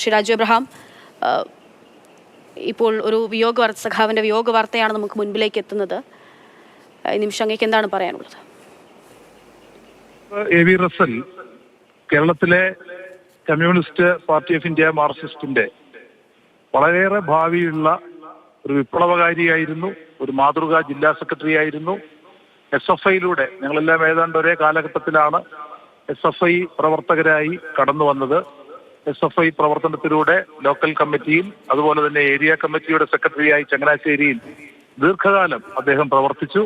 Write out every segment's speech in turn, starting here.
ശ്രീ രാജു എബ്രഹാം, ഇപ്പോൾ ഒരു സഖാവിന്റെ വിയോഗ വാർത്തയാണ് നമുക്ക് മുൻപിലേക്ക് എത്തുന്നത്. ഈ നിമിഷം അങ്ങേക്ക് എന്താണ് പറയാനുള്ളത്? എ.വി. റസൽ കേരളത്തിലെ കമ്മ്യൂണിസ്റ്റ് പാർട്ടി ഓഫ് ഇന്ത്യ മാർക്സിസ്റ്റിന്റെ വളരെയേറെ ഭാവിയുള്ള ഒരു വിപ്ലവകാരിയായിരുന്നു, ഒരു മാതൃകാ ജില്ലാ സെക്രട്ടറി ആയിരുന്നു. SFIയിലൂടെ ഞങ്ങളെല്ലാം ഏതാണ്ട് ഒരേ കാലഘട്ടത്തിലാണ് SFI പ്രവർത്തകരായി കടന്നു വന്നത്. SFI പ്രവർത്തനത്തിലൂടെ ലോക്കൽ കമ്മിറ്റിയിൽ, അതുപോലെ തന്നെ ഏരിയ കമ്മിറ്റിയുടെ സെക്രട്ടറിയായി ചങ്ങനാശ്ശേരിയിൽ ദീർഘകാലം അദ്ദേഹം പ്രവർത്തിച്ചു.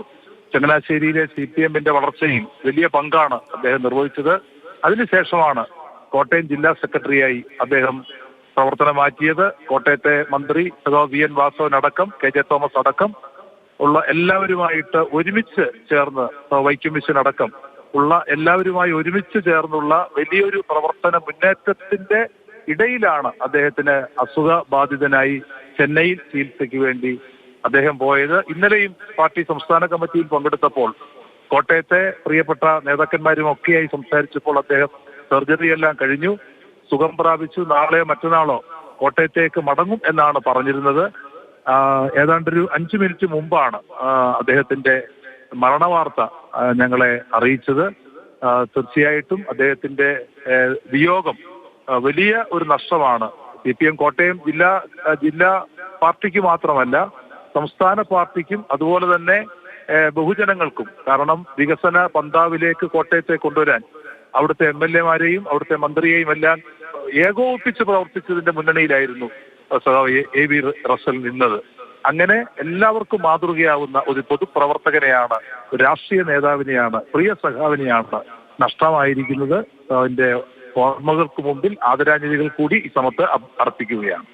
ചങ്ങനാശ്ശേരിയിലെ CPMന്റെ വളർച്ചയിൽ വലിയ പങ്കാണ് അദ്ദേഹം നിർവഹിച്ചത്. അതിനുശേഷമാണ് കോട്ടയം ജില്ലാ സെക്രട്ടറിയായി അദ്ദേഹം പ്രവർത്തനം മാറ്റിയത്. കോട്ടയത്തെ മന്ത്രി VN വാസവൻ അടക്കം, KJ തോമസ് അടക്കം ഉള്ള എല്ലാവരുമായിട്ട് ഒരുമിച്ച് ചേർന്ന്, വൈക്കം മിഷൻ അടക്കം ഉള്ള എല്ലാവരുമായി ഒരുമിച്ച് ചേർന്നുള്ള വലിയൊരു പ്രവർത്തന മുന്നേറ്റത്തിന്റെ ഇടയിലാണ് അദ്ദേഹത്തിന് അസുഖബാധിതനായി ചെന്നൈയിൽ ചികിത്സയ്ക്ക് വേണ്ടി അദ്ദേഹം പോയത്. ഇന്നലെയും പാർട്ടി സംസ്ഥാന കമ്മിറ്റിയിൽ പങ്കെടുത്തപ്പോൾ കോട്ടയത്തെ പ്രിയപ്പെട്ട നേതാക്കന്മാരും ഒക്കെയായി സംസാരിച്ചപ്പോൾ അദ്ദേഹം സർജറി എല്ലാം കഴിഞ്ഞു, സുഖം പ്രാപിച്ചു, നാളെയോ മറ്റന്നാളോ കോട്ടയത്തേക്ക് മടങ്ങും എന്നാണ് പറഞ്ഞിരുന്നത്. ഏതാണ്ടൊരു 5 മിനിറ്റ് മുമ്പാണ് അദ്ദേഹത്തിന്റെ മരണവാർത്ത ഞങ്ങളെ അറിയിച്ചത്. തീർച്ചയായിട്ടും അദ്ദേഹത്തിന്റെ വിയോഗം വലിയ ഒരു നഷ്ടമാണ്. CPM കോട്ടയം ജില്ലാ പാർട്ടിക്ക് മാത്രമല്ല, സംസ്ഥാന പാർട്ടിക്കും അതുപോലെ തന്നെ ബഹുജനങ്ങൾക്കും. കാരണം വികസന പന്താവിലേക്ക് കോട്ടയത്തെ കൊണ്ടുവരാൻ അവിടുത്തെ MLA മാരെയും അവിടുത്തെ മന്ത്രിയെയും എല്ലാം ഏകോപിപ്പിച്ച് പ്രവർത്തിച്ചതിന്റെ മുന്നണിയിലായിരുന്നു എ.വി. റസൽ നിന്നത്. അങ്ങനെ എല്ലാവർക്കും മാതൃകയാവുന്ന ഒരു പൊതുപ്രവർത്തകനെയാണ്, ഒരു രാഷ്ട്രീയ നേതാവിനെയാണ്, പ്രിയ സഖാവിനെയാണ് നഷ്ടമായിരിക്കുന്നത്. അതിന്റെ ഓർമ്മകൾക്ക് മുമ്പിൽ ആദരാഞ്ജലികൾ കൂടി ഈ സമയത്ത് അർപ്പിക്കുകയാണ്.